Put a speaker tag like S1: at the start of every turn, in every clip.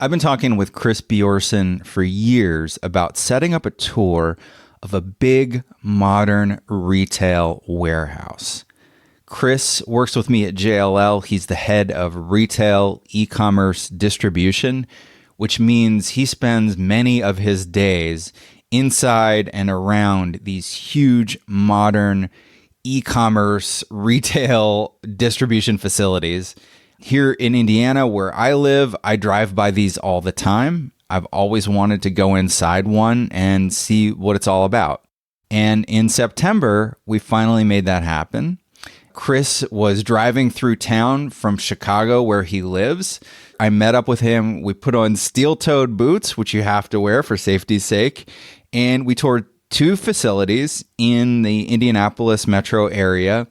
S1: I've been talking with Kris Bjorson for years about setting up a tour of a big modern retail warehouse. Kris works with me at JLL. He's the head of retail e-commerce distribution, which means he spends many of his days inside and around these huge modern e-commerce retail distribution facilities. Here in Indiana, where I live, I drive by these all the time. I've always wanted to go inside one and see what it's all about. And in September, we finally made that happen. Kris was driving through town from Chicago, where he lives. I met up with him. We put on steel-toed boots, which you have to wear for safety's sake, and we toured two facilities in the Indianapolis metro area.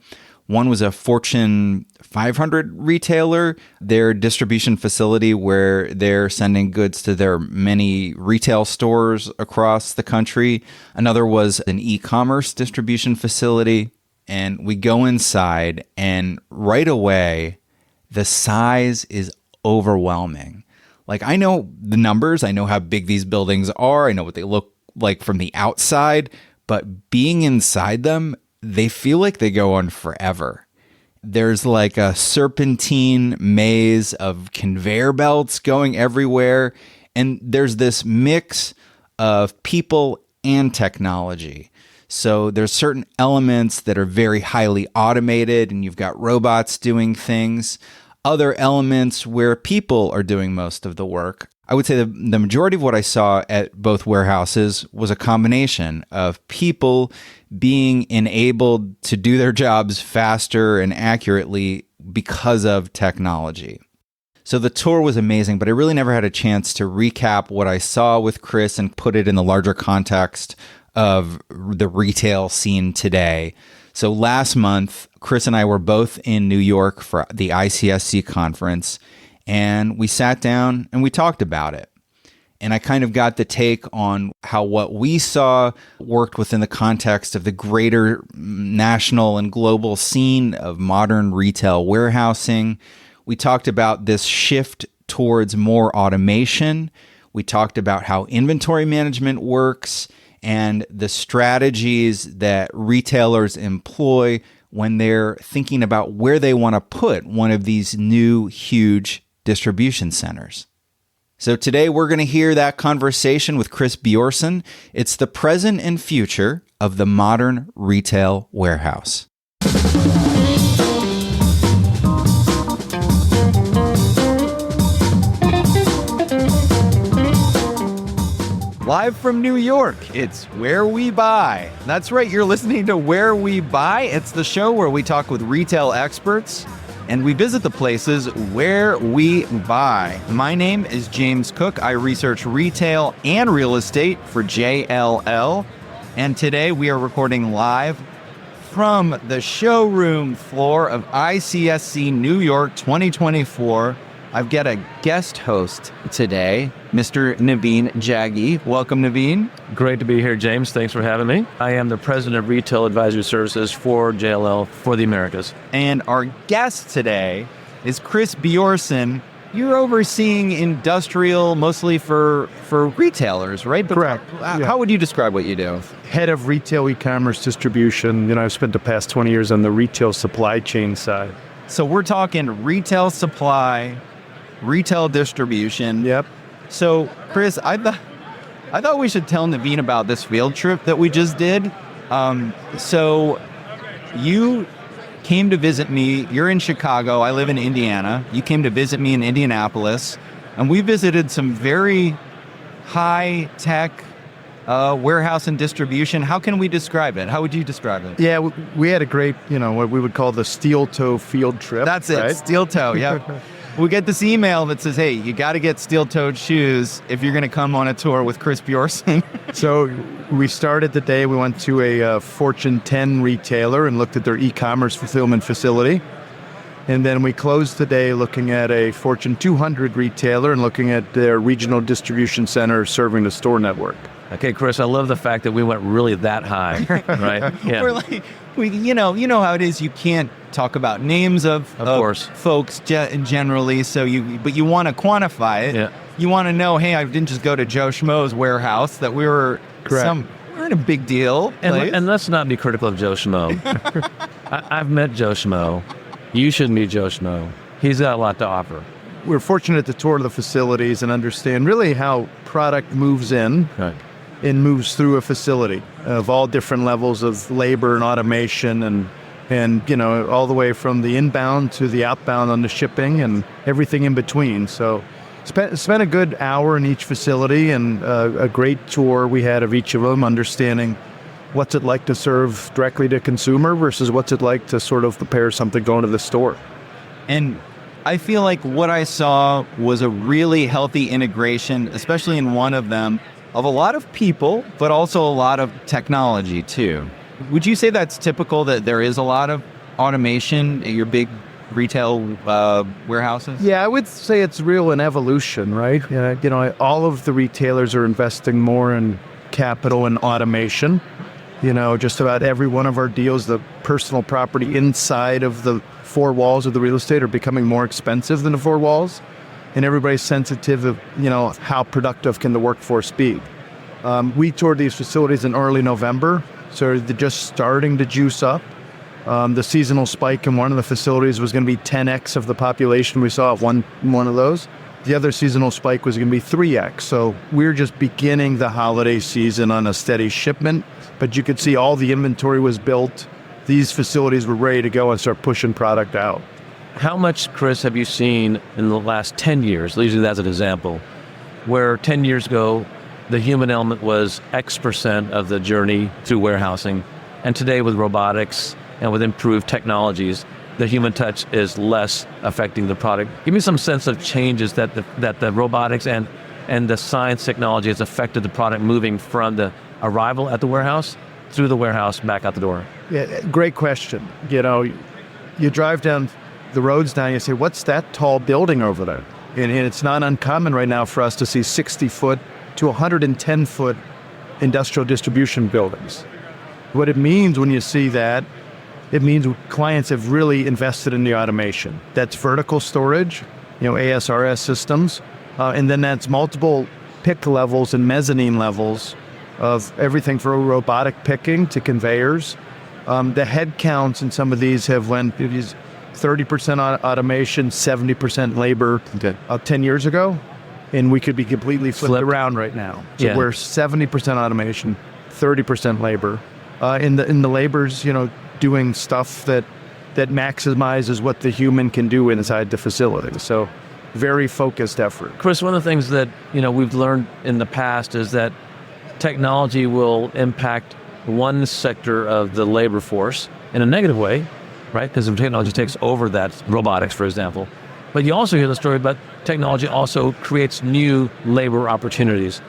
S1: One was a Fortune 500 retailer, their distribution facility where they're sending goods to their many retail stores across the country. Another was an e-commerce distribution facility. And we go inside, and right away, the size is overwhelming. Like, I know the numbers. I know how big these buildings are. I know what they look like from the outside. But being inside them, they feel like they go on forever. There's like a serpentine maze of conveyor belts going everywhere. And there's this mix of people and technology. So there's certain elements that are very highly automated and you've got robots doing things. Other elements where people are doing most of the work. I would say the majority of what I saw at both warehouses was a combination of people being enabled to do their jobs faster and accurately because of technology. So the tour was amazing, but I really never had a chance to recap what I saw with Kris and put it in the larger context of the retail scene today. So last month, Kris and I were both in New York for the ICSC conference, and we sat down and we talked about it. And I kind of got the take on how what we saw worked within the context of the greater national and global scene of modern retail warehousing. We talked about this shift towards more automation. We talked about how inventory management works and the strategies that retailers employ when they're thinking about where they want to put one of these new huge distribution centers. So today we're going to hear that conversation with Kris Bjorson. It's the present and future of the modern retail warehouse. Live from New York, it's Where We Buy. That's right, you're listening to Where We Buy. It's the show where we talk with retail experts and we visit the places where we buy. My name is James Cook. I research retail and real estate for JLL. And today we are recording live from the showroom floor of ICSC New York 2024. I've got a guest host today, Mr. Naveen Jaggi. Welcome, Naveen.
S2: Great to be here, James. Thanks for having me. I am the president of Retail Advisory Services for JLL for the Americas.
S1: And our guest today is Kris Bjorson. You're overseeing industrial mostly for retailers, right? But
S3: correct.
S1: How would you describe what you do?
S3: Head of retail e-commerce distribution. I've spent the past 20 years on the retail supply chain side.
S1: So we're talking retail supply, retail distribution.
S3: Yep.
S1: So, Kris, I thought we should tell Naveen about this field trip that we just did. So you came to visit me. You're in Chicago. I live in Indiana. You came to visit me in Indianapolis. And we visited some very high-tech warehouse and distribution. How can we describe it? How would you describe it?
S3: Yeah, we had a great, what we would call the steel toe field trip.
S1: That's it,
S3: right?
S1: Steel toe, yeah. We get this email that says, hey, you got to get steel-toed shoes if you're going to come on a tour with Kris Bjorson.
S3: So we started the day, we went to a Fortune 10 retailer and looked at their e-commerce fulfillment facility. And then we closed the day looking at a Fortune 200 retailer and looking at their regional distribution center serving the store network.
S2: Okay, Kris, I love the fact that we went really that high, right? Yeah.
S1: We're like, you know how it is. You can't talk about names of
S2: course,
S1: folks generally. But you want to quantify it.
S2: Yeah.
S1: you want to know, hey, I didn't just go to Joe Schmo's warehouse, that we're in a big deal place.
S2: And let's not be critical of Joe Schmo. I've met Joe Schmo. You should meet Joe Schmo. He's got a lot to offer.
S3: We're fortunate to tour the facilities and understand really how product moves in and moves through a facility of all different levels of labor and automation and all the way from the inbound to the outbound on the shipping and everything in between. So spent a good hour in each facility and a great tour we had of each of them, understanding what's it like to serve directly to consumer versus what's it like to sort of prepare something going to the store.
S1: And I feel like what I saw was a really healthy integration, especially in one of them, of a lot of people, but also a lot of technology too. Would you say that's typical, that there is a lot of automation at your big retail warehouses?
S3: Yeah, I would say it's real an evolution, right? All of the retailers are investing more in capital and automation. Just about every one of our deals, the personal property inside of the four walls of the real estate are becoming more expensive than the four walls. And everybody's sensitive of, how productive can the workforce be. We toured these facilities in early November, so they're just starting to juice up. The seasonal spike in one of the facilities was going to be 10x of the population we saw at one of those. The other seasonal spike was going to be 3x. So we're just beginning the holiday season on a steady shipment, but you could see all the inventory was built. These facilities were ready to go and start pushing product out.
S2: How much, Kris, have you seen in the last 10 years, using that as an example, where 10 years ago, the human element was X% of the journey through warehousing, and today with robotics and with improved technologies, the human touch is less affecting the product? Give me some sense of changes that the robotics and the science technology has affected the product moving from the arrival at the warehouse through the warehouse back out the door.
S3: Yeah, great question. You drive down the roads now, you say, what's that tall building over there? And it's not uncommon right now for us to see 60-foot to 110-foot industrial distribution buildings. What it means when you see that, it means clients have really invested in the automation. That's vertical storage, ASRS systems, and then that's multiple pick levels and mezzanine levels of everything from robotic picking to conveyors. The head counts in some of these have went 30% automation, 70% labor 10 years ago, and we could be completely flipped around right now. So we're 70% automation, 30% labor. In the labor's, doing stuff that maximizes what the human can do inside the facility. So very focused effort.
S2: Kris, one of the things that we've learned in the past is that technology will impact one sector of the labor force in a negative way, right? Because if technology takes over that, robotics, for example. But you also hear the story about technology also creates new labor opportunities.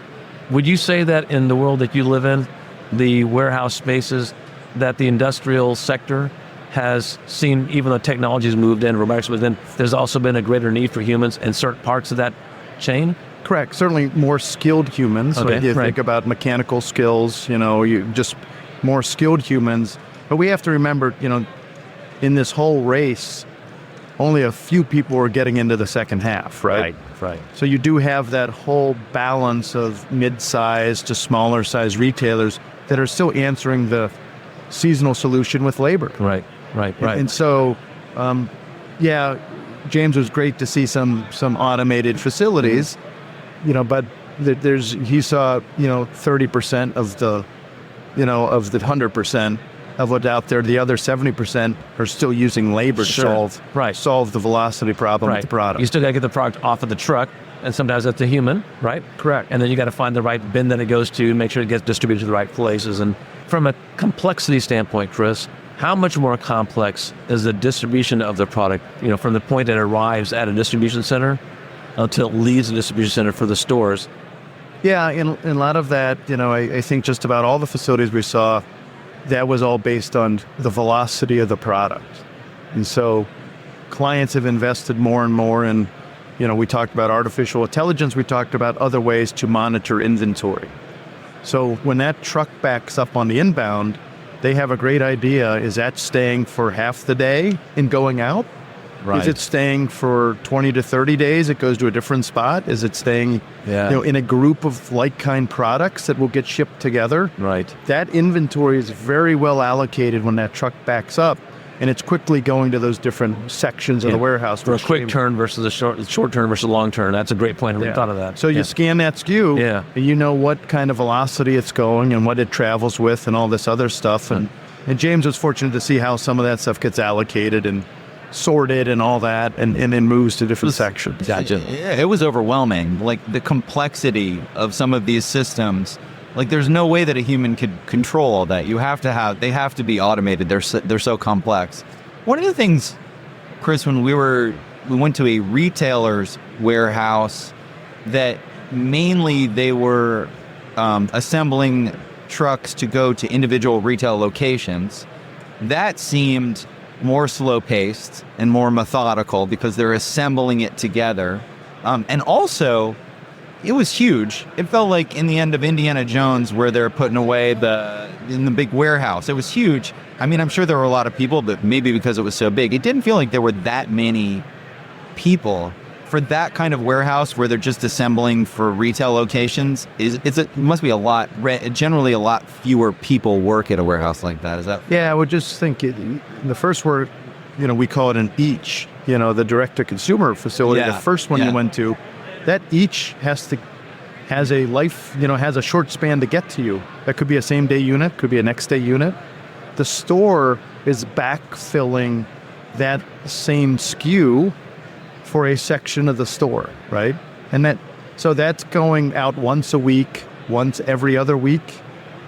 S2: Would you say that in the world that you live in, the warehouse spaces, that the industrial sector has seen, even though technology has moved in, robotics moved in, there's also been a greater need for humans in certain parts of that chain?
S3: Correct. Certainly more skilled humans.
S2: Okay,
S3: so you think about mechanical skills, you just more skilled humans. But we have to remember, in this whole race, only a few people are getting into the second half, right?
S2: Right.
S3: So you do have that whole balance of mid-size to smaller size retailers that are still answering the seasonal solution with labor.
S2: Right.
S3: And so, James, was great to see some automated facilities, but he saw 30% of the 100% of what's out there. The other 70% are still using labor to solve the velocity problem with the product.
S2: You still got to get the product off of the truck, and sometimes that's a human, right?
S3: Correct.
S2: And then you got to find the right bin that it goes to, make sure it gets distributed to the right places. And from a complexity standpoint, Kris, how much more complex is the distribution of the product, from the point it arrives at a distribution center until it leaves the distribution center for the stores?
S3: Yeah, in a lot of that, I think just about all the facilities we saw, that was all based on the velocity of the product. And so clients have invested more and more in, we talked about artificial intelligence, we talked about other ways to monitor inventory. So when that truck backs up on the inbound, they have a great idea. Is that staying for half the day and going out?
S2: Right.
S3: Is it staying for 20 to 30 days? It goes to a different spot. Is it staying in a group of like-kind products that will get shipped together?
S2: Right.
S3: That inventory is very well allocated when that truck backs up, and it's quickly going to those different sections of the warehouse.
S2: For a quick turn versus a short turn versus a long turn. That's a great point. I hadn't thought of that.
S3: So you scan that SKU, and you know what kind of velocity it's going and what it travels with and all this other stuff. And James was fortunate to see how some of that stuff gets allocated and sorted and all that, and then moves to different sections.
S1: Gotcha. Yeah, it was overwhelming. Like the complexity of some of these systems. Like there's no way that a human could control all that. They have to be automated. They're so complex. One of the things, Kris, when we went to a retailer's warehouse that mainly they were assembling trucks to go to individual retail locations, that seemed more slow-paced and more methodical because they're assembling it together. And also, it was huge. It felt like in the end of Indiana Jones where they're putting away in the big warehouse. It was huge. I mean, I'm sure there were a lot of people, but maybe because it was so big, it didn't feel like there were that many people. For that kind of warehouse where they're just assembling for retail locations, it must be generally a lot fewer people work at a warehouse like that. Is that?
S3: Yeah, I would just think the first word, we call it an each, the direct-to-consumer facility. The first one you went to, that each has a life, has a short span to get to you. That could be a same-day unit, could be a next-day unit. The store is backfilling that same SKU for a section of the store, right? And that's going out once a week, once every other week.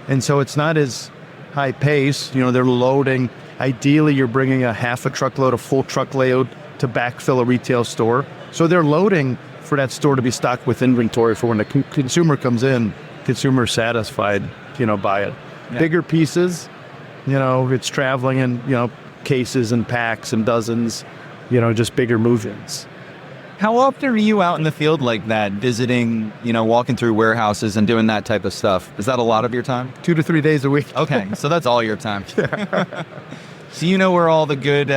S3: And so it's not as high pace, they're loading. Ideally, you're bringing a half a truckload, a full truckload to backfill a retail store. So they're loading for that store to be stocked with inventory for when the consumer comes in, consumer satisfied, by it. Yeah. Bigger pieces, it's traveling in, cases and packs and dozens, just bigger move-ins.
S1: How often are you out in the field like that, visiting, walking through warehouses and doing that type of stuff? Is that a lot of your time?
S3: 2 to 3 days a week.
S1: Okay, so that's all your time. So you know where all the good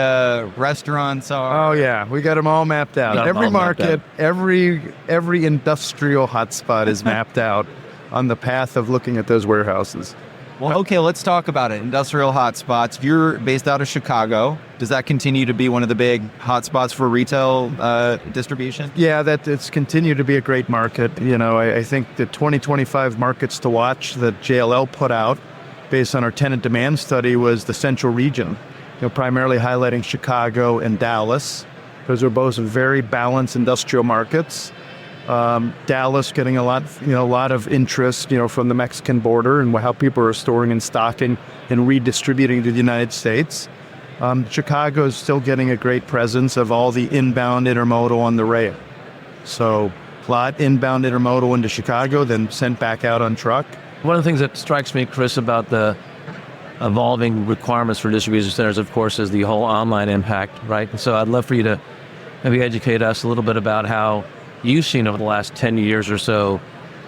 S1: restaurants are?
S3: Oh, yeah. We got them all mapped out. Every market, every industrial hotspot is mapped out on the path of looking at those warehouses.
S1: Well, okay, let's talk about it. Industrial hotspots. You're based out of Chicago. Does that continue to be one of the big hotspots for retail distribution?
S3: Yeah, it's continued to be a great market. I think the 2025 markets to watch that JLL put out based on our tenant demand study was the central region, primarily highlighting Chicago and Dallas. Those are both very balanced industrial markets. Dallas getting a lot of interest, from the Mexican border and how people are storing and stocking and redistributing to the United States. Chicago is still getting a great presence of all the inbound intermodal on the rail. So a lot inbound intermodal into Chicago, then sent back out on truck.
S2: One of the things that strikes me, Kris, about the evolving requirements for distribution centers, of course, is the whole online impact, right? And so I'd love for you to maybe educate us a little bit about how you've seen over the last 10 years or so,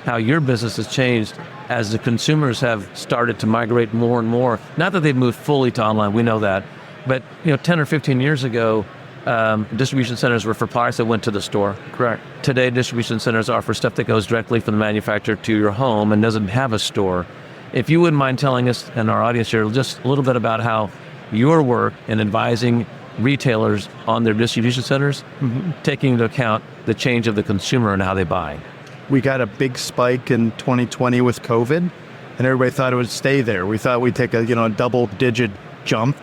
S2: how your business has changed as the consumers have started to migrate more and more. Not that they've moved fully to online, we know that, but 10 or 15 years ago, distribution centers were for products that went to the store.
S3: Correct.
S2: Today, distribution centers are for stuff that goes directly from the manufacturer to your home and doesn't have a store. If you wouldn't mind telling us and our audience here just a little bit about how your work in advising retailers on their distribution centers, taking into account the change of the consumer and how they buy.
S3: We got a big spike in 2020 with COVID, and everybody thought it would stay there. We thought we'd take a double-digit jump,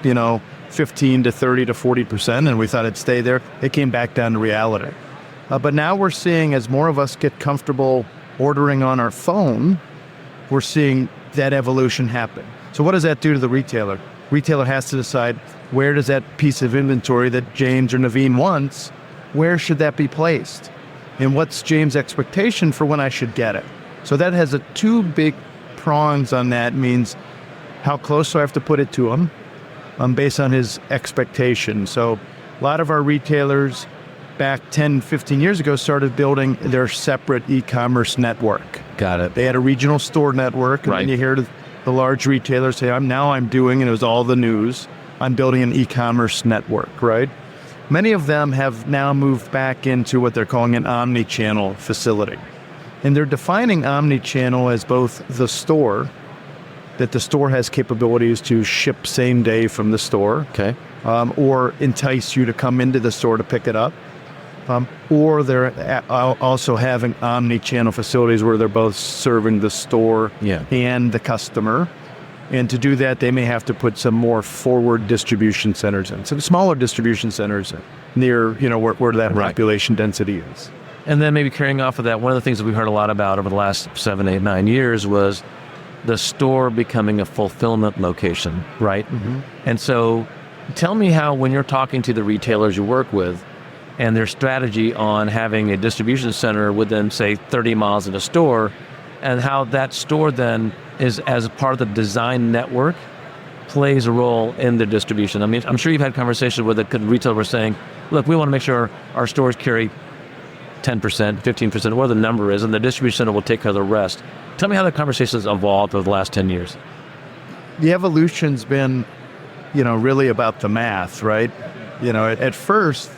S3: 15 to 30 to 40%, and we thought it'd stay there. It came back down to reality. But now we're seeing, as more of us get comfortable ordering on our phone, we're seeing that evolution happen. So what does that do to the retailer? Retailer has to decide, where does that piece of inventory that James or Naveen wants, where should that be placed? And what's James' expectation for when I should get it? So that has two big prongs on that. Means how close do I have to put it to him based on his expectation. So a lot of our retailers back 10, 15 years ago started building their separate e-commerce network.
S2: Got it.
S3: They had a regional store network, and then you hear the large retailers say, I'm doing, and it was all the news, I'm building an e-commerce network, right? Many of them have now moved back into what they're calling an omni-channel facility. And they're defining omni-channel as both the store, that the store has capabilities to ship same day from the store,
S2: Okay.
S3: or entice you to come into the store to pick it up. Or they're also having omni-channel facilities where they're both serving the store and the customer. And to do that, they may have to put some more forward distribution centers in, some smaller distribution centers near, where that population density is.
S2: And then maybe carrying off of that, one of the things that we heard a lot about over the last 7, 8, 9 years was the store becoming a fulfillment location, right?
S3: Mm-hmm.
S2: And so tell me how, when you're talking to the retailers you work with and their strategy on having a distribution center within, say, 30 miles of a store, and how that store then is, as part of the design network, plays a role in the distribution. I mean, I'm sure you've had conversations with a retailer saying, look, we want to make sure our stores carry 10%, 15%, whatever the number is, and the distribution center will take care of the rest. Tell me how the conversation has evolved over the last 10 years.
S3: The evolution's been, really about the math, right? At first,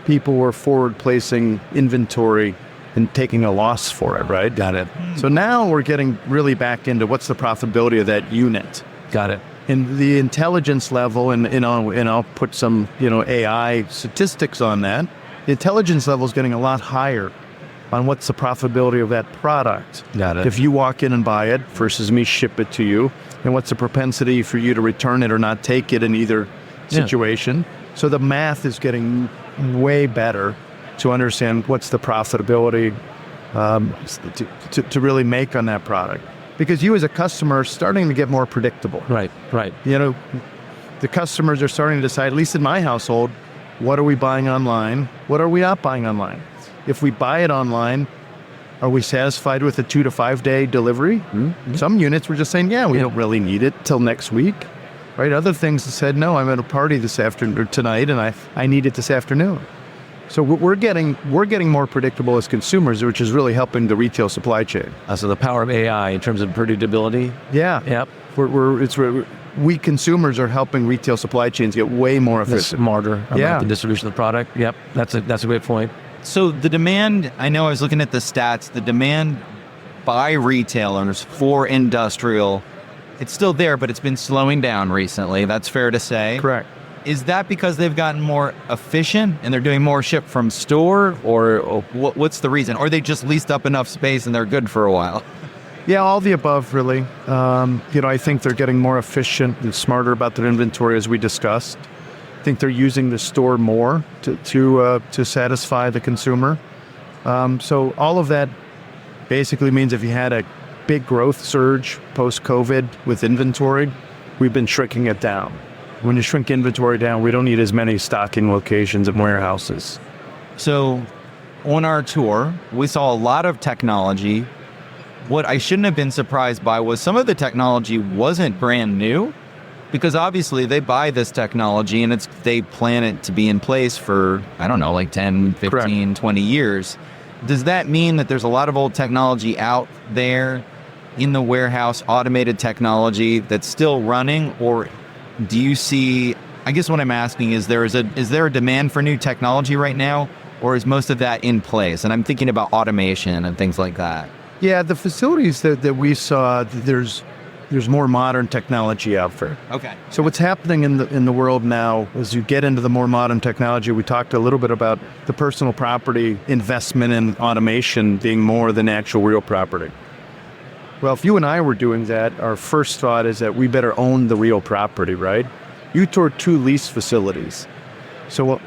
S3: people were forward placing inventory and taking a loss for it, right?
S2: Got it.
S3: So now we're getting really back into what's the profitability of that unit.
S2: Got it.
S3: And the intelligence level, and I'll put some AI statistics on that. The intelligence level is getting a lot higher on what's the profitability of that product.
S2: Got it.
S3: If you walk in and buy it versus me ship it to you, and what's the propensity for you to return it or not take it in either situation. So the math is getting way better to understand what's the profitability to really make on that product. Because you as a customer are starting to get more predictable.
S2: Right.
S3: The customers are starting to decide, at least in my household, what are we buying online? What are we not buying online? If we buy it online, are we satisfied with a 2 to 5 day delivery? Mm-hmm. Some units were just saying, we don't really need it till next week. Right? Other things said, no, I'm at a party this afternoon or tonight, and I need it this afternoon. So we're getting more predictable as consumers, which is really helping the retail supply chain.
S2: So the power of AI in terms of predictability.
S3: Yeah.
S2: Yep.
S3: We consumers are helping retail supply chains get way more efficient,
S2: smarter about the distribution of the product. Yep. That's a great point.
S1: So the demand, I know I was looking at the stats, the demand by retailers for industrial, it's still there, but it's been slowing down recently. That's fair to say.
S3: Correct.
S1: Is that because they've gotten more efficient and they're doing more ship from store, or what's the reason? Or they just leased up enough space and they're good for a while?
S3: Yeah, all the above, really. I think they're getting more efficient and smarter about their inventory, as we discussed. I think they're using the store more to satisfy the consumer. So all of that basically means if you had a big growth surge post-COVID with inventory, we've been shrinking it down. When you shrink inventory down, we don't need as many stocking locations and warehouses.
S1: So on our tour, we saw a lot of technology. What I shouldn't have been surprised by was some of the technology wasn't brand new, because obviously they buy this technology and they plan it to be in place for, 10, 15,
S3: Correct.
S1: 20 years. Does that mean that there's a lot of old technology out there in the warehouse, automated technology that's still running, or do you see, I guess what I'm asking is there a demand for new technology right now, or is most of that in place? And I'm thinking about automation and things like that.
S3: Yeah, the facilities that we saw, there's more modern technology out there.
S1: Okay.
S3: So what's happening in the world now, as you get into the more modern technology, we talked a little bit about the personal property investment in automation being more than actual real property. Well, if you and I were doing that, our first thought is that we better own the real property, right? You toured 2 lease facilities. So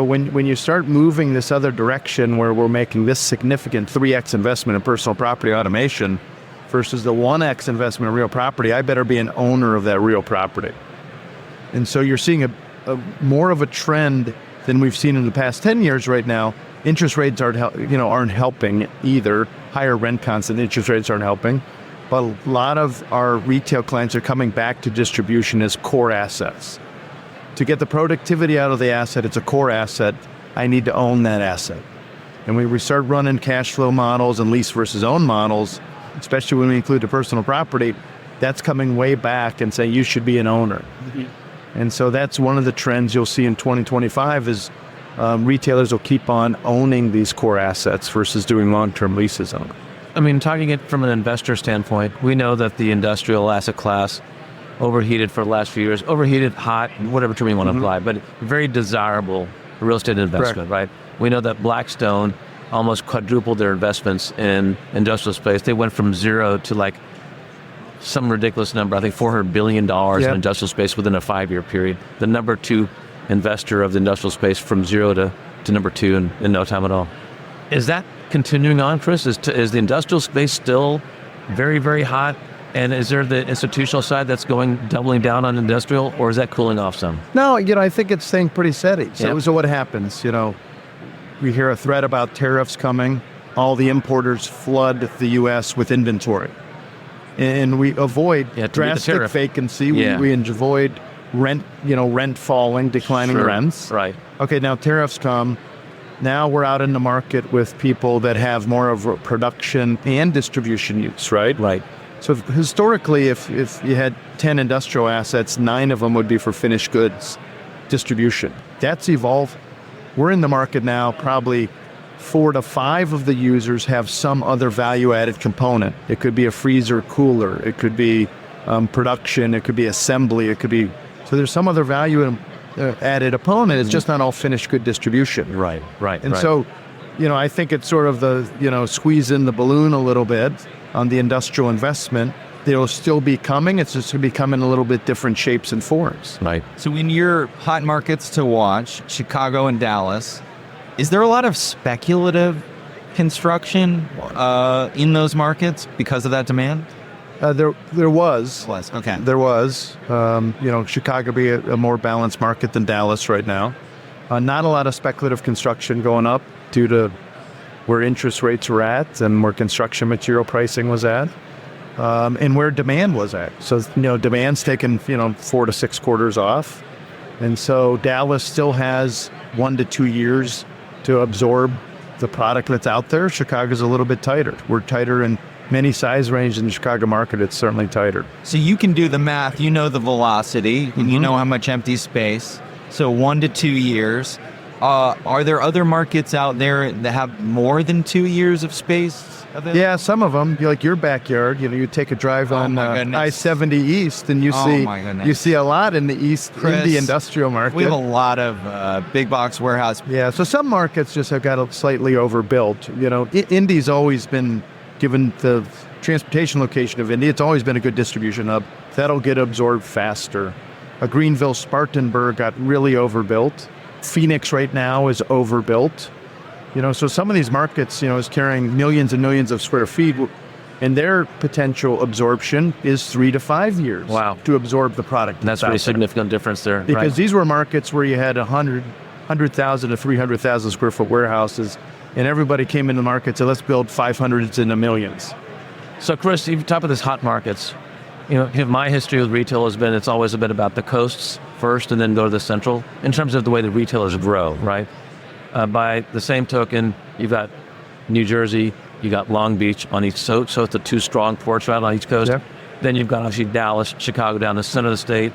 S3: when you start moving this other direction where we're making this significant 3x investment in personal property automation versus the 1x investment in real property, I better be an owner of that real property. And so you're seeing a more of a trend than we've seen in the past 10 years right now. Interest rates aren't helping either. Higher rent constant interest rates aren't helping. But a lot of our retail clients are coming back to distribution as core assets. To get the productivity out of the asset, it's a core asset. I need to own that asset. And when we start running cash flow models and lease versus own models, especially when we include the personal property, that's coming way back and saying you should be an owner. Mm-hmm. And so that's one of the trends you'll see in 2025 is retailers will keep on owning these core assets versus doing long-term leases on them.
S2: I mean, talking it from an investor standpoint, we know that the industrial asset class overheated for the last few years, overheated, hot, whatever term you want to apply, but very desirable real estate investment, right? We know that Blackstone almost quadrupled their investments in industrial space. They went from zero to like some ridiculous number, I think $400 billion in industrial space within a 5-year period. The number 2 investor of the industrial space from zero to number 2 in no time at all. Is that continuing on, Kris? Is the industrial space still very, very hot? And is there the institutional side that's doubling down on industrial, or is that cooling off some?
S3: No, I think it's staying pretty steady. So what happens, we hear a threat about tariffs coming. All the importers flood the U.S. with inventory. And we avoid drastic vacancy. We avoid rent falling, declining rents.
S2: Right.
S3: Okay, now tariffs come. Now we're out in the market with people that have more of a production and distribution use, right?
S2: Right.
S3: So historically, if you had 10 industrial assets, 9 of them would be for finished goods distribution. That's evolved. We're in the market now, probably 4 to 5 of the users have some other value-added component. It could be a freezer cooler. It could be production. It could be assembly. So there's some other value-added opponent. It's just not all finished good distribution.
S2: Right.
S3: And so, I think it's sort of the, squeeze in the balloon a little bit on the industrial investment. They'll still be coming. It's just going to be coming in a little bit different shapes and forms.
S2: Right.
S1: So in your hot markets to watch, Chicago and Dallas, is there a lot of speculative construction in those markets because of that demand?
S3: There was.
S1: Okay.
S3: There was. Chicago be a more balanced market than Dallas right now. Not a lot of speculative construction going up due to where interest rates were at and where construction material pricing was at, and where demand was at. So, demand's taken, 4 to 6 quarters off. And so Dallas still has 1 to 2 years to absorb the product that's out there. Chicago's a little bit tighter. We're tighter in many size ranges in the Chicago market. It's certainly tighter.
S1: So you can do the math. You know the velocity. And you know how much empty space. So 1 to 2 years. Are there other markets out there that have more than 2 years of space?
S3: Yeah, some of them. Like your backyard. You take a drive on I-70 East, and you see a lot in the East, Kris, in the industrial market.
S1: We have a lot of big box warehouse.
S3: Yeah, so some markets just have got slightly overbuilt. Indy's always been, given the transportation location of Indy, it's always been a good distribution hub. That'll get absorbed faster. Greenville, Spartanburg got really overbuilt. Phoenix right now is overbuilt. So some of these markets, is carrying millions and millions of square feet, and their potential absorption is 3 to 5 years.
S2: Wow.
S3: To absorb the product.
S2: And that's a pretty significant difference there.
S3: Because these were markets where you had 100,000 to 300,000 square foot warehouses, and everybody came into the market and said, let's build 500s into millions.
S2: So Kris, you top of this hot markets, my history with retail has been, it's always been about the coasts first and then go to the central in terms of the way the retailers grow, right? By the same token, you've got New Jersey, you got Long Beach on each coast, so it's the 2 strong ports right on each coast. Yep. Then you've got obviously Dallas, Chicago down the center of the state.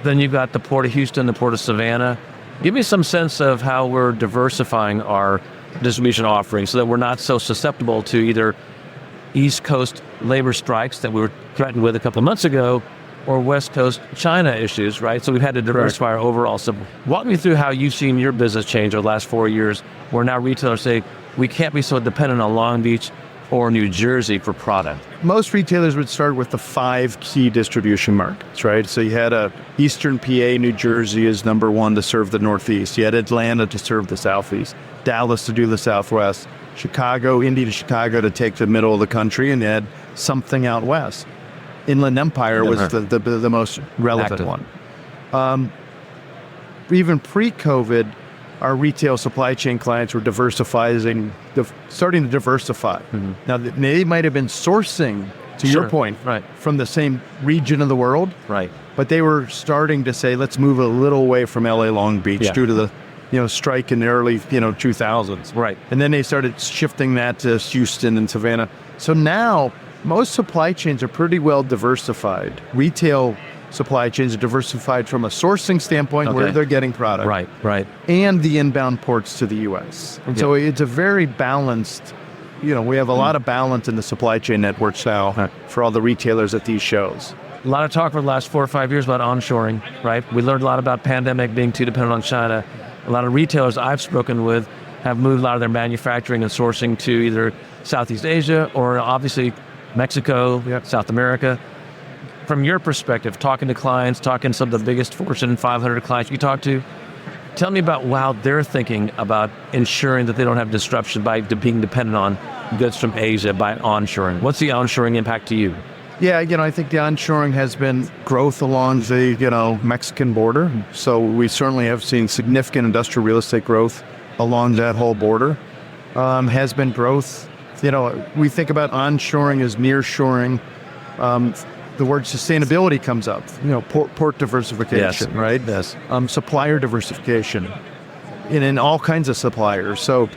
S2: Then you've got the Port of Houston, the Port of Savannah. Give me some sense of how we're diversifying our distribution offerings so that we're not so susceptible to either East Coast labor strikes that we were threatened with a couple of months ago, or West Coast China issues, right? So we've had to diversify our overall. So walk me through how you've seen your business change over the last 4 years, where now retailers say, we can't be so dependent on Long Beach or New Jersey for product.
S3: Most retailers would start with the 5 key distribution markets, right? So you had Eastern PA, New Jersey is number 1 to serve the Northeast. You had Atlanta to serve the Southeast, Dallas to do the Southwest, Chicago, Indy to Chicago to take the middle of the country, and you had something out west. Inland Empire was the most relevant one. Even pre-COVID, our retail supply chain clients were starting to diversify. Mm-hmm. Now, they might have been sourcing, to your point, from the same region of the world, but they were starting to say, let's move a little away from LA Long Beach due to the strike in the early 2000s.
S2: Right.
S3: And then they started shifting that to Houston and Savannah. So now most supply chains are pretty well diversified. Retail supply chains are diversified from a sourcing standpoint, where they're getting product.
S2: Right.
S3: And the inbound ports to the U.S. And so it's a very balanced, we have a lot of balance in the supply chain networks now for all the retailers at these shows.
S2: A lot of talk for the last 4 or 5 years about onshoring, right? We learned a lot about pandemic being too dependent on China. A lot of retailers I've spoken with have moved a lot of their manufacturing and sourcing to either Southeast Asia or obviously Mexico, South America. From your perspective, talking to clients, talking to some of the biggest Fortune 500 clients you talk to, tell me about how they're thinking about ensuring that they don't have disruption by being dependent on goods from Asia by onshoring. What's the onshoring impact to you?
S3: Yeah, I think the onshoring has been growth along the, Mexican border. So we certainly have seen significant industrial real estate growth along that whole border. Has been growth. We think about onshoring as nearshoring. The word sustainability comes up. Port diversification, right?
S2: Yes.
S3: Supplier diversification, and in all kinds of suppliers. So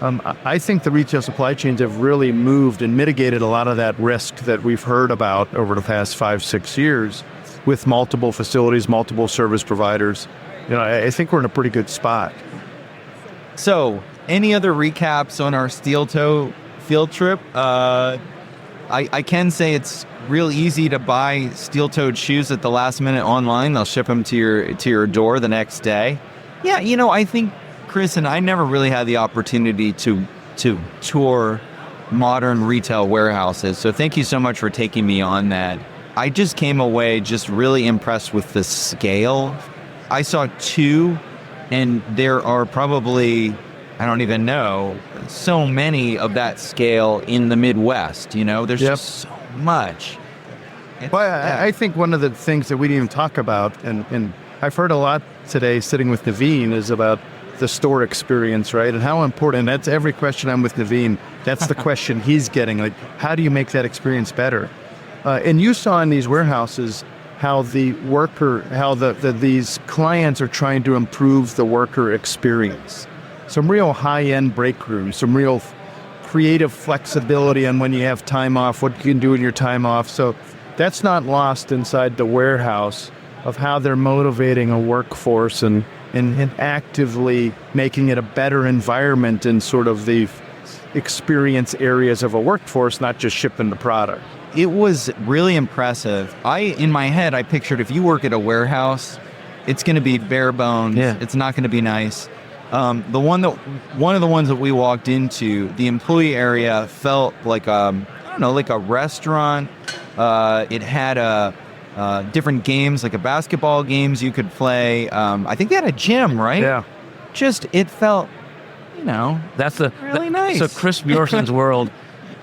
S3: I think the retail supply chains have really moved and mitigated a lot of that risk that we've heard about over the past 5-6 years with multiple facilities, multiple service providers. I think we're in a pretty good spot.
S1: So, any other recaps on our steel toe field trip? I can say it's real easy to buy steel-toed shoes at the last minute online. They'll ship them to your door the next day. Yeah, I think Kris and I never really had the opportunity to tour modern retail warehouses. So thank you so much for taking me on that. I just came away just really impressed with the scale. I saw 2, and there are probably, I don't even know, so many of that scale in the Midwest. There's just so much.
S3: Well, I think one of the things that we didn't even talk about, and I've heard a lot today sitting with Naveen, is about the store experience, right? And how important, that's every question I'm with Naveen, that's the question he's getting, like, how do you make that experience better? And you saw in these warehouses how these clients are trying to improve the worker experience. Some real high-end break rooms, some real creative flexibility on when you have time off, what you can do in your time off. So that's not lost inside the warehouse of how they're motivating a workforce and actively making it a better environment in sort of the experience areas of a workforce, not just shipping the product.
S1: It was really impressive. In my head, I pictured if you work at a warehouse, it's going to be bare bones.
S2: Yeah.
S1: It's not going to be nice. One of the ones that we walked into, the employee area felt like like a restaurant. It had different games, like a basketball games you could play. I think they had a gym, right?
S3: Yeah.
S1: Just, it felt,
S2: That's
S1: really nice.
S2: So Kris Bjorson's world.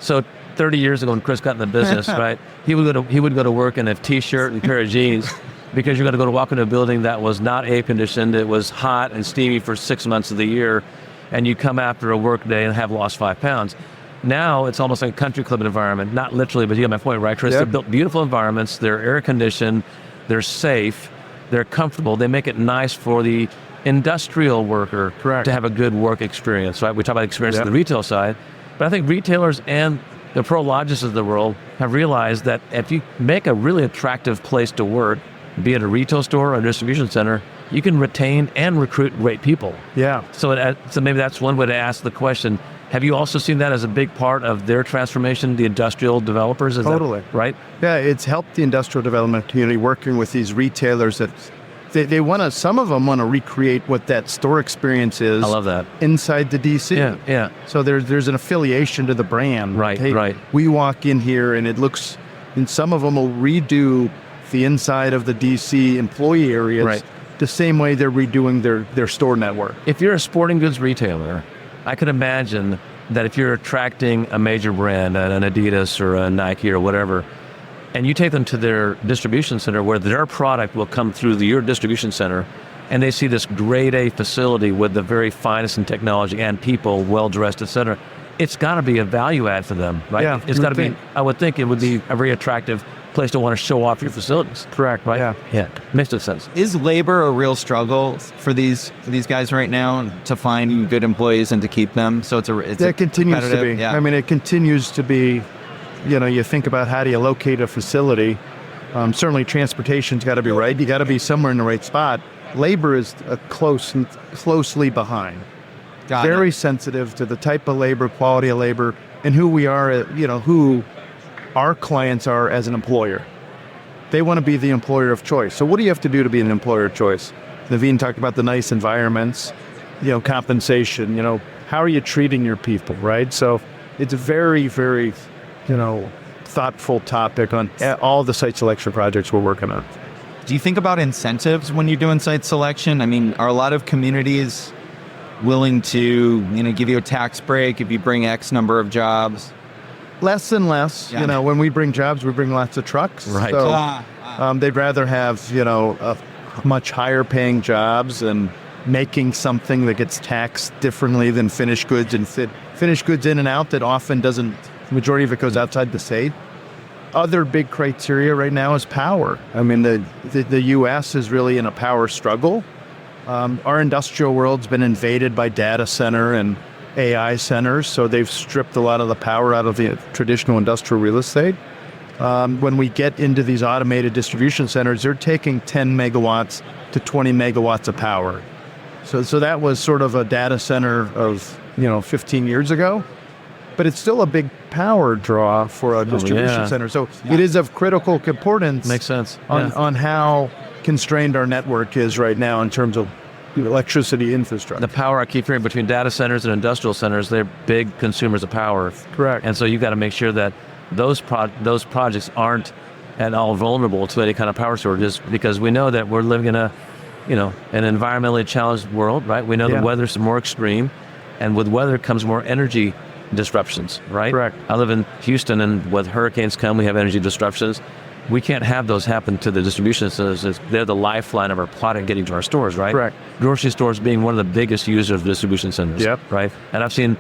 S2: So 30 years ago when Kris got in the business, right? He would go to work in a t-shirt and a pair of jeans because you're going to walk into a building that was not air conditioned. It was hot and steamy for 6 months of the year, and you come after a work day and have lost 5 pounds. Now it's almost like a country club environment, not literally, but you get my point, right, Kris?
S3: Yep.
S2: They're built beautiful environments. They're air conditioned. They're safe. They're comfortable. They make it nice for the industrial worker to have a good work experience, right? We talk about experience on the retail side, but I think retailers and the Prologists of the world have realized that if you make a really attractive place to work, be it a retail store or a distribution center, you can retain and recruit great people.
S3: Yeah.
S2: So maybe that's one way to ask the question. Have you also seen that as a big part of their transformation, the industrial developers?
S3: Totally.
S2: Right?
S3: Yeah, it's helped the industrial development community working with these retailers that they want to, some of them want to recreate what that store experience is.
S2: I love that.
S3: Inside the DC.
S2: Yeah.
S3: So there's an affiliation to the brand.
S2: Right,
S3: hey,
S2: right.
S3: We walk in here and it looks, and some of them will redo the inside of the DC employee areas the same way they're redoing their store network.
S2: If you're a sporting goods retailer, I could imagine that if you're attracting a major brand, an Adidas or a Nike or whatever, and you take them to their distribution center where their product will come through your distribution center, and they see this grade A facility with the very finest in technology and people, well-dressed, et cetera, it's got to be a value add for them, right?
S3: Yeah,
S2: it's got to be, I would think it would be a very attractive place to want to show off your facilities.
S3: Correct,
S2: right? Yeah. Makes no sense.
S1: Is labor a real struggle for these guys right now to find good employees and to keep them? So it
S3: continues to be.
S1: Yeah.
S3: I mean, it continues to be. You think about how do you locate a facility, Certainly transportation's got to be right. You got to be somewhere in the right spot. Labor is closely behind. Very sensitive to the type of labor, quality of labor, and who we are, who our clients are as an employer. They want to be the employer of choice. So what do you have to do to be an employer of choice? Naveen talked about the nice environments, compensation, how are you treating your people, right? So it's a very, very, thoughtful topic on all the site selection projects we're working on.
S1: Do you think about incentives when you're doing site selection? I mean, are a lot of communities willing to, give you a tax break if you bring X number of jobs?
S3: Less and less.
S1: Yeah.
S3: When we bring jobs, we bring lots of trucks.
S2: Right.
S3: So they'd rather have, much higher paying jobs and making something that gets taxed differently than finished goods, and finished goods in and out that often doesn't, the majority of it goes outside the state. Other big criteria right now is power. I mean, the U.S. is really in a power struggle. Our industrial world's been invaded by data center and AI centers, so they've stripped a lot of the power out of the traditional industrial real estate. When we get into these automated distribution centers, they're taking 10 megawatts to 20 megawatts of power. So that was sort of a data center of 15 years ago, but it's still a big power draw for a distribution center. So it is of critical importance.
S2: Makes sense.
S3: On how constrained our network is right now in terms of electricity infrastructure.
S2: The power I keep hearing between data centers and industrial centers, they're big consumers of power.
S3: Correct.
S2: And so you've got to make sure that those projects aren't at all vulnerable to any kind of power shortages, because we know that we're living in an environmentally challenged world, right? We know the weather's more extreme, and with weather comes more energy disruptions, right?
S3: Correct.
S2: I live in Houston, and when hurricanes come, we have energy disruptions. We can't have those happen to the distribution centers. They're the lifeline of our product getting to our stores, right?
S3: Correct.
S2: Grocery stores being one of the biggest users of distribution centers,
S3: Yep.
S2: right? And I've seen,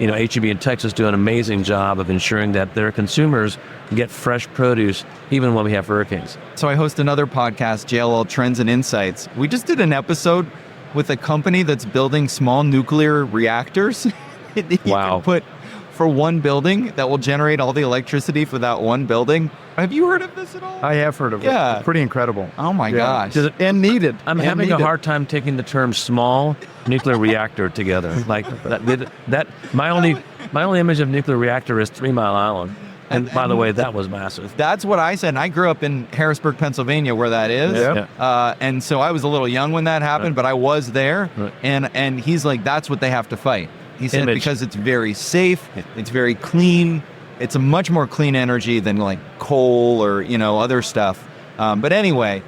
S2: H-E-B in Texas do an amazing job of ensuring that their consumers get fresh produce even when we have hurricanes.
S1: So I host another podcast, JLL Trends and Insights. We just did an episode with a company that's building small nuclear reactors. You
S2: Wow.
S1: can put for one building that will generate all the electricity for that one building. Have you heard of this at all?
S3: I have heard of it.
S1: Yeah.
S3: It's pretty incrable.
S1: Oh my gosh.
S3: And needed.
S2: I'm
S3: And
S2: having a
S3: needed.
S2: hard time taking the term small nuclear reactor together. Like that my only image of nuclear reactor is 3 Mile Island. And by the way, that was massive.
S1: That's what I said. And I grew up in Harrisburg, Pennsylvania, where that is.
S3: Yeah.
S1: And so I was a little young when that happened, but I was there.
S2: Right.
S1: And he's like, that's what they have to fight. He said,
S2: Image.
S1: because it's very safe, it's very clean. It's a much more clean energy than like coal or, other stuff. But anyway,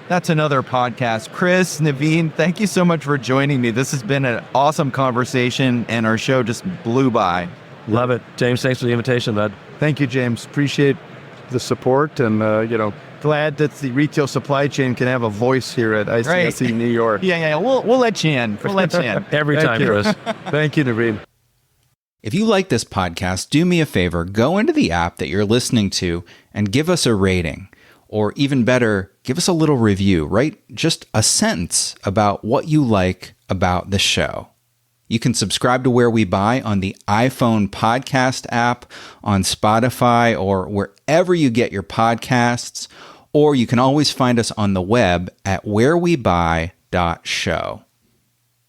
S1: that's another podcast. Kris, Naveen, thank you so much for joining me. This has been an awesome conversation, and our show just blew by.
S2: Love it. James, thanks for the invitation, bud.
S3: Thank you, James. Appreciate the support, and glad that the retail supply chain can have a voice here at ICSC New York.
S1: Yeah. We'll let you in. We'll let you in.
S2: Every time, Chris.
S3: Thank you, Naveen.
S1: If you like this podcast, do me a favor, go into the app that you're listening to and give us a rating. Or even better, give us a little review, right? Just a sentence about what you like about the show. You can subscribe to Where We Buy on the iPhone podcast app, on Spotify, or wherever you get your podcasts. Or you can always find us on the web at wherewebuy.show.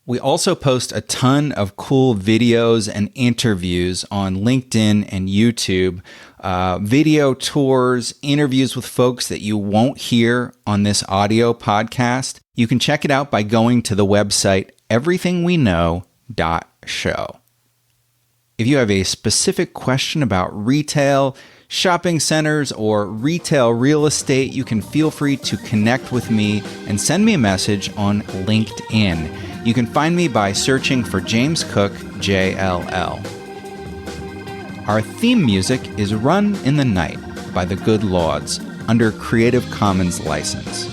S1: We also post a ton of cool videos and interviews on LinkedIn and YouTube, video tours, interviews with folks that you won't hear on this audio podcast. You can check it out by going to the website everythingweknow.show. If you have a specific question about retail, shopping centers, or retail real estate, you can feel free to connect with me and send me a message on LinkedIn. You can find me by searching for James Cook, JLL. Our theme music is Run in the Night by the Good Lords under Creative Commons license.